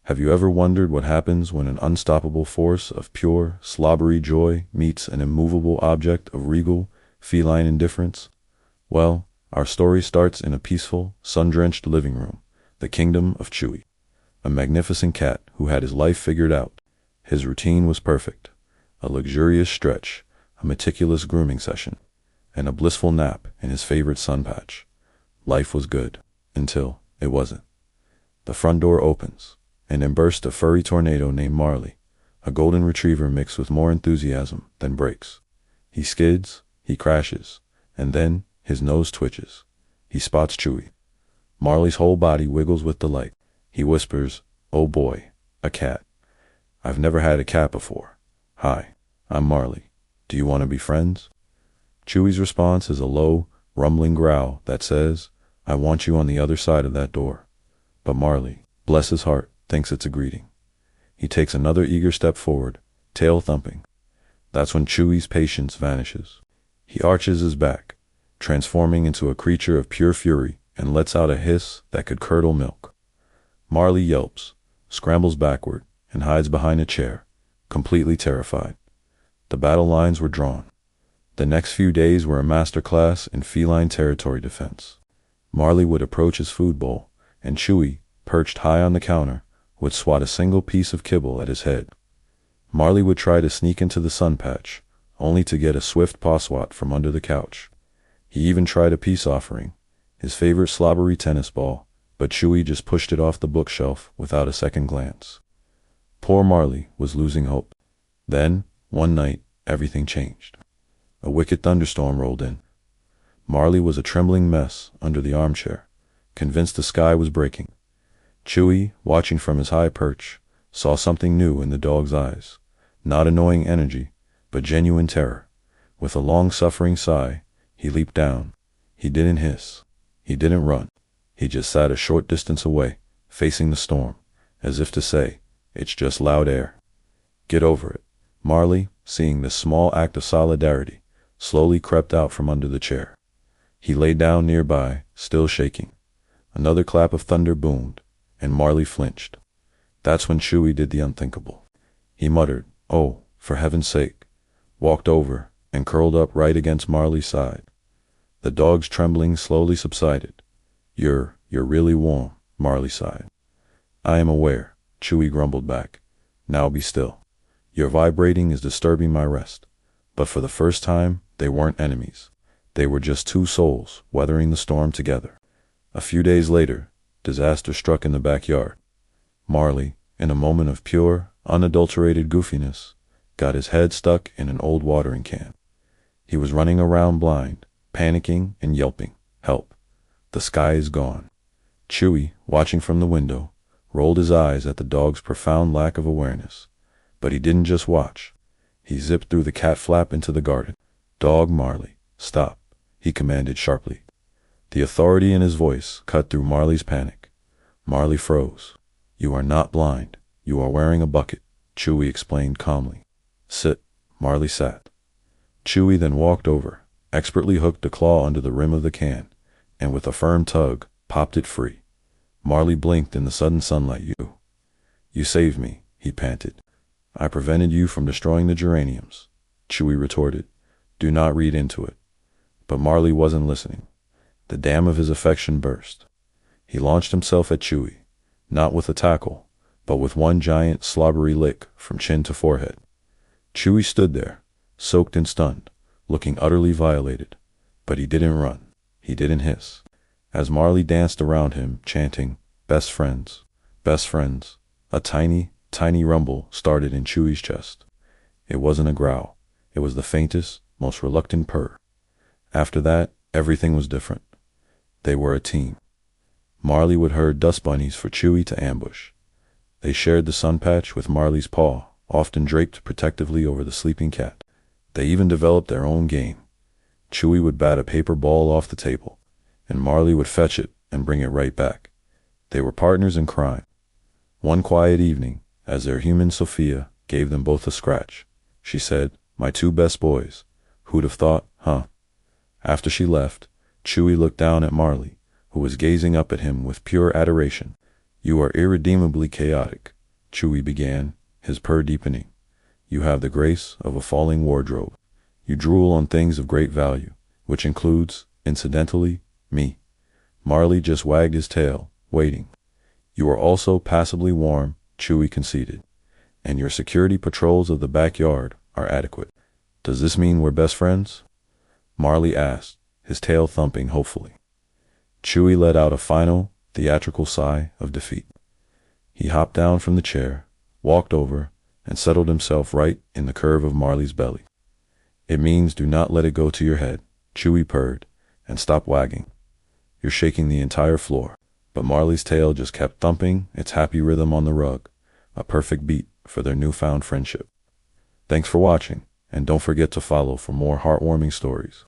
Have you ever wondered what happens when an unstoppable force of pure, slobbery joy meets an immovable object of regal, feline indifference? Well, our story starts in a peaceful, sun-drenched living room, the kingdom of Chewie, a magnificent cat who had his life figured out. His routine was perfect: a luxurious stretch, a meticulous grooming session, and a blissful nap in his favorite sun patch. Life was good, until it wasn't. The front door opens, and in bursts a furry tornado named Marley, a golden retriever mixed with more enthusiasm than brakes. He skids, he crashes, and then his nose twitches. He spots Chewie. Marley's whole body wiggles with delight. He whispers, "Oh boy, a cat. I've never had a cat before. Hi, I'm Marley. Do you want to be friends?" Chewie's response is a low, rumbling growl that says, "I want you on the other side of that door." But Marley, bless his heart, thinks it's a greeting. He takes another eager step forward, tail thumping. That's when Chewie's patience vanishes. He arches his back, transforming into a creature of pure fury, and lets out a hiss that could curdle milk. Marley yelps, scrambles backward, and hides behind a chair, completely terrified. The battle lines were drawn. The next few days were a masterclass in feline territory defense. Marley would approach his food bowl, and Chewie, perched high on the counter, would swat a single piece of kibble at his head. Marley would try to sneak into the sun patch, only to get a swift paw swat from under the couch. He even tried a peace offering, his favorite slobbery tennis ball, but Chewie just pushed it off the bookshelf without a second glance. Poor Marley was losing hope. Then, one night, everything changed. A wicked thunderstorm rolled in. Marley was a trembling mess under the armchair, convinced the sky was breaking. Chewie, watching from his high perch, saw something new in the dog's eyes. Not annoying energy, but genuine terror. With a long-suffering sigh, he leaped down. He didn't hiss. He didn't run. He just sat a short distance away, facing the storm, as if to say, "It's just loud air. Get over it." Marley, seeing this small act of solidarity, slowly crept out from under the chair. He lay down nearby, still shaking. Another clap of thunder boomed, and Marley flinched. That's when Chewie did the unthinkable. He muttered, "Oh, for heaven's sake," walked over, and curled up right against Marley's side. The dog's trembling slowly subsided. You're really warm," Marley sighed. "I am aware," Chewie grumbled back. "Now be still. Your vibrating is disturbing my rest." But for the first time, they weren't enemies. They were just two souls weathering the storm together. A few days later, disaster struck in the backyard. Marley, in a moment of pure, unadulterated goofiness, got his head stuck in an old watering can. He was running around blind, panicking and yelping, "Help! The sky is gone." Chewie, watching from the window, rolled his eyes at the dog's profound lack of awareness. But he didn't just watch. He zipped through the cat flap into the garden. "Dog Marley, stop," he commanded sharply. The authority in his voice cut through Marley's panic. Marley froze. "You are not blind. You are wearing a bucket," Chewie explained calmly. "Sit." Marley sat. Chewie then walked over, expertly hooked a claw under the rim of the can, and with a firm tug, popped it free. Marley blinked in the sudden sunlight. You saved me," he panted. "I prevented you from destroying the geraniums," Chewie retorted. "Do not read into it." But Marley wasn't listening. The dam of his affection burst. He launched himself at Chewie, not with a tackle, but with one giant slobbery lick from chin to forehead. Chewie stood there, soaked and stunned, looking utterly violated. But he didn't run. He didn't hiss. As Marley danced around him, chanting, "Best friends, best friends," a tiny, tiny rumble started in Chewie's chest. It wasn't a growl. It was the faintest, most reluctant purr. After that, everything was different. They were a team. Marley would herd dust bunnies for Chewie to ambush. They shared the sun patch with Marley's paw, often draped protectively over the sleeping cat. They even developed their own game. Chewie would bat a paper ball off the table, and Marley would fetch it and bring it right back. They were partners in crime. One quiet evening, as their human Sophia gave them both a scratch, she said, "My two best boys. Who'd have thought, huh?" After she left, Chewie looked down at Marley, who was gazing up at him with pure adoration. "You are irredeemably chaotic," Chewie began, his purr deepening. "You have the grace of a falling wardrobe. You drool on things of great value, which includes, incidentally, me." Marley just wagged his tail, waiting. "You are also passably warm," Chewie conceded. "And your security patrols of the backyard are adequate." "Does this mean we're best friends?" Marley asked, his tail thumping hopefully. Chewie let out a final, theatrical sigh of defeat. He hopped down from the chair, walked over, and settled himself right in the curve of Marley's belly. "It means do not let it go to your head," Chewie purred, "and stop wagging. You're shaking the entire floor." But Marley's tail just kept thumping its happy rhythm on the rug, a perfect beat for their newfound friendship. Thanks for watching, and don't forget to follow for more heartwarming stories.